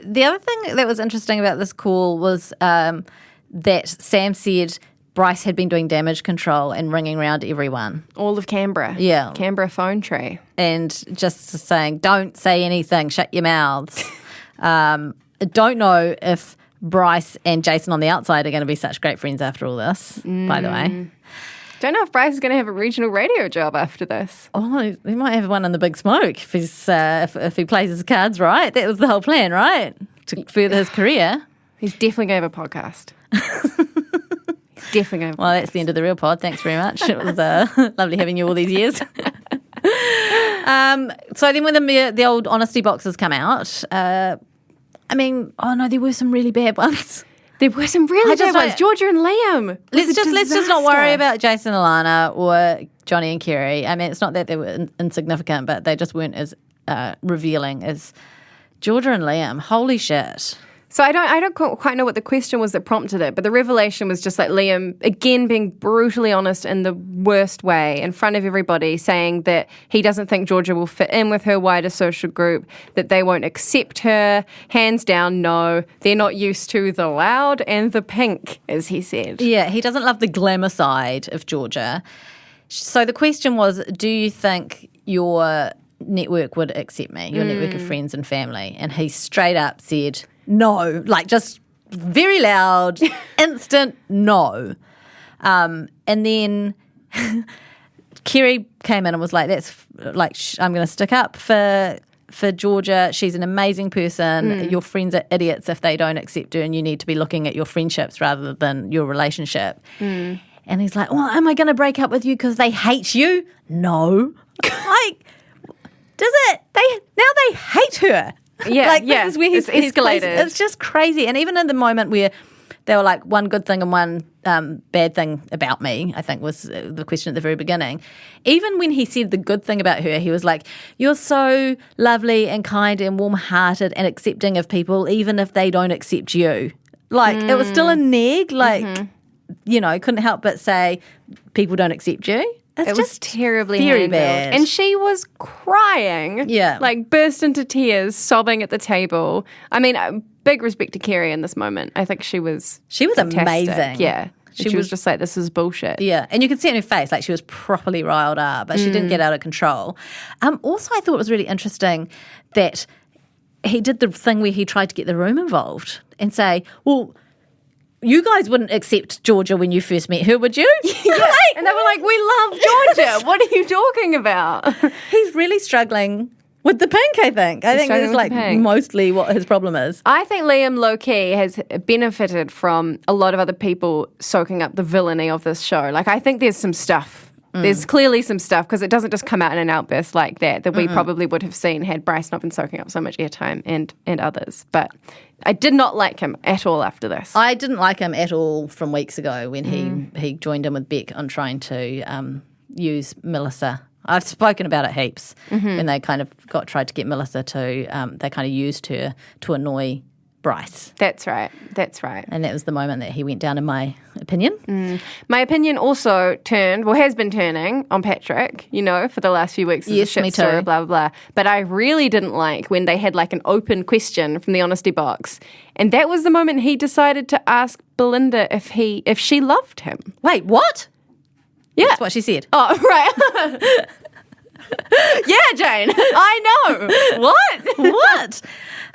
the other thing that was interesting about this call was that Sam said Bryce had been doing damage control and ringing around everyone. All of Canberra. Yeah. Canberra phone tree. And just saying, don't say anything, shut your mouths. Don't know if Bryce and Jason on the outside are going to be such great friends after all this, by the way. Don't know if Bryce is going to have a regional radio job after this. Oh, he might have one in the big smoke if he plays his cards right. That was the whole plan, right? To further his career. He's definitely going to have a podcast. Definitely. Well, that's the end of the real pod. Thanks very much. It was lovely having you all these years. So then when the old honesty boxes come out, there were some really bad ones. There were some really bad ones. Georgia and Liam. Let's just not worry about Jason and Alana or Johnny and Kerry. I mean, it's not that they were insignificant, but they just weren't as revealing as Georgia and Liam. Holy shit. So I don't quite know what the question was that prompted it, but the revelation was just like Liam, again, being brutally honest in the worst way in front of everybody, saying that he doesn't think Georgia will fit in with her wider social group, that they won't accept her. Hands down, no. They're not used to the loud and the pink, as he said. Yeah, he doesn't love the glamour side of Georgia. So the question was, do you think your network would accept me, your network of friends and family? And he straight up said no, like just very loud, instant no. And then Kerry came in and was like, "That's like I'm going to stick up for Georgia. She's an amazing person. Your friends are idiots if they don't accept her, and you need to be looking at your friendships rather than your relationship." And he's like, "Well, am I going to break up with you because they hate you?" No, like, does it? Now they hate her. Yeah, This is where he's escalated. It's just crazy. And even in the moment where they were like, one good thing and one bad thing about me, I think was the question at the very beginning. Even when he said the good thing about her, he was like, you're so lovely and kind and warm-hearted and accepting of people, even if they don't accept you. Like, it was still a neg. Like, couldn't help but say, people don't accept you. It was terribly very handled. bad. And she was crying. Yeah. Like burst into tears, sobbing at the table. I mean, big respect to Kerry in this moment. I think she was fantastic. Amazing. Yeah. She was just like, this is bullshit. Yeah. And you could see it in her face, like she was properly riled up, but she didn't get out of control. Also, I thought it was really interesting that he did the thing where he tried to get the room involved and say, well, you guys wouldn't accept Georgia when you first met her, would you? Yeah. And they were like, we love Georgia. What are you talking about? He's really struggling with the pink, I think. I think that's like mostly what his problem is. I think Liam low-key has benefited from a lot of other people soaking up the villainy of this show. Like, I think there's some stuff. There's clearly some stuff because it doesn't just come out in an outburst like that we probably would have seen had Bryce not been soaking up so much airtime and others. But I did not like him at all after this. I didn't like him at all from weeks ago when he joined in with Beck on trying to use Melissa. I've spoken about it heaps when they kind of tried to get Melissa to, they kind of used her to annoy Bryce. That's right. And that was the moment that he went down, in my opinion. My opinion also has been turning on Patrick, for the last few weeks. Yes, me too. Blah, blah, blah. But I really didn't like when they had like an open question from the honesty box. And that was the moment he decided to ask Belinda if she loved him. Wait, what? Yeah. That's what she said. Oh, right. Yeah, Jane, I know. What?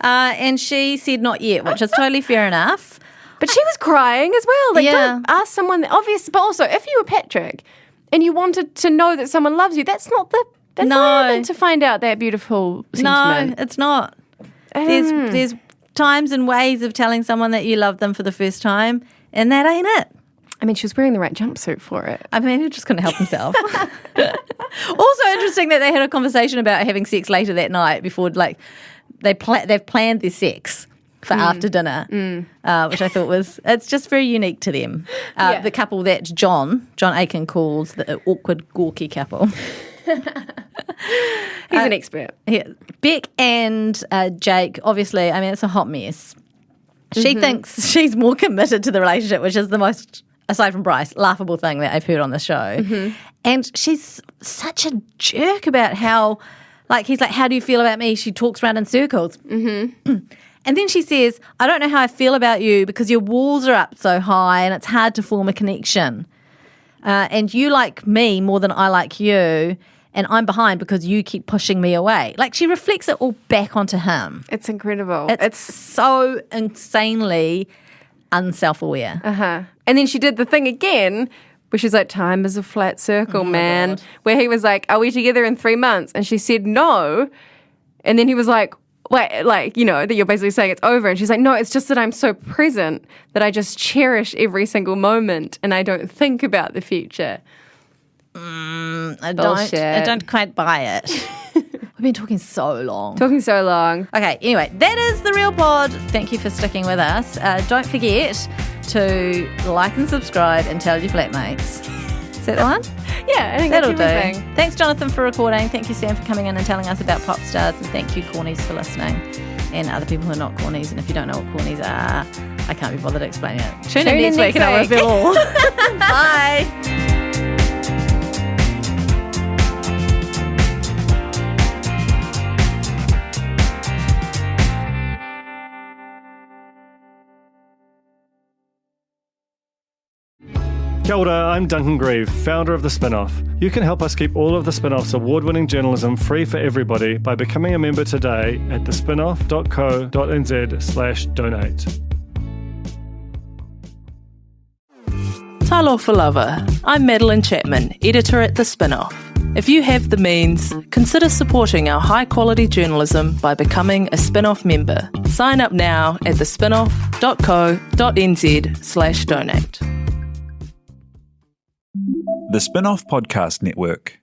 And she said not yet, which is totally fair enough. But she was crying as well. Like, Yeah. don't ask someone obvious. But also, if you were Patrick and you wanted to know that someone loves you, that's not the moment to find out that beautiful sentiment. No, it's not. There's times and ways of telling someone that you love them for the first time, and that ain't it. I mean, she was wearing the right jumpsuit for it. I mean, he just couldn't help himself. Also interesting that they had a conversation about having sex later that night before, like, they've planned their sex for after dinner, which I thought it's just very unique to them. The couple that John Aiken calls the awkward, gawky couple. He's an expert. Yeah. Beck and Jake, obviously, I mean, it's a hot mess. She thinks she's more committed to the relationship, which is the most, aside from Bryce, laughable thing that I've heard on the show. And she's such a jerk about how, like, he's like, how do you feel about me? She talks around in circles. And then she says, I don't know how I feel about you because your walls are up so high and it's hard to form a connection. And you like me more than I like you. And I'm behind because you keep pushing me away. Like, she reflects it all back onto him. It's incredible. It's so insanely unself-aware. And then she did the thing again, where she's like, time is a flat circle, man. God. Where he was like, are we together in 3 months? And she said no. And then he was like, wait, like, that you're basically saying it's over. And she's like, no, it's just that I'm so present that I just cherish every single moment and I don't think about the future. I Bullshit. don't quite buy it. We've been talking so long. Okay, anyway, that is The Real Pod. Thank you for sticking with us. Don't forget to like and subscribe and tell your flatmates. Is that the one? Yeah, I think that'll that's everything. do. Thanks, Jonathan, for recording. Thank you, Sam, for coming in and telling us about Popstars. And thank you, Cornies, for listening. And other people who are not Cornies. And if you don't know what Cornies are, I can't be bothered explaining it. Tune in next week and I'll reveal all. Bye. Kia ora, I'm Duncan Grieve, founder of The Spinoff. You can help us keep all of The Spinoff's award-winning journalism free for everybody by becoming a member today at thespinoff.co.nz/donate. Talofa lava. I'm Madeline Chapman, editor at The Spinoff. If you have the means, consider supporting our high-quality journalism by becoming a Spinoff member. Sign up now at thespinoff.co.nz/donate. The Spinoff Podcast Network.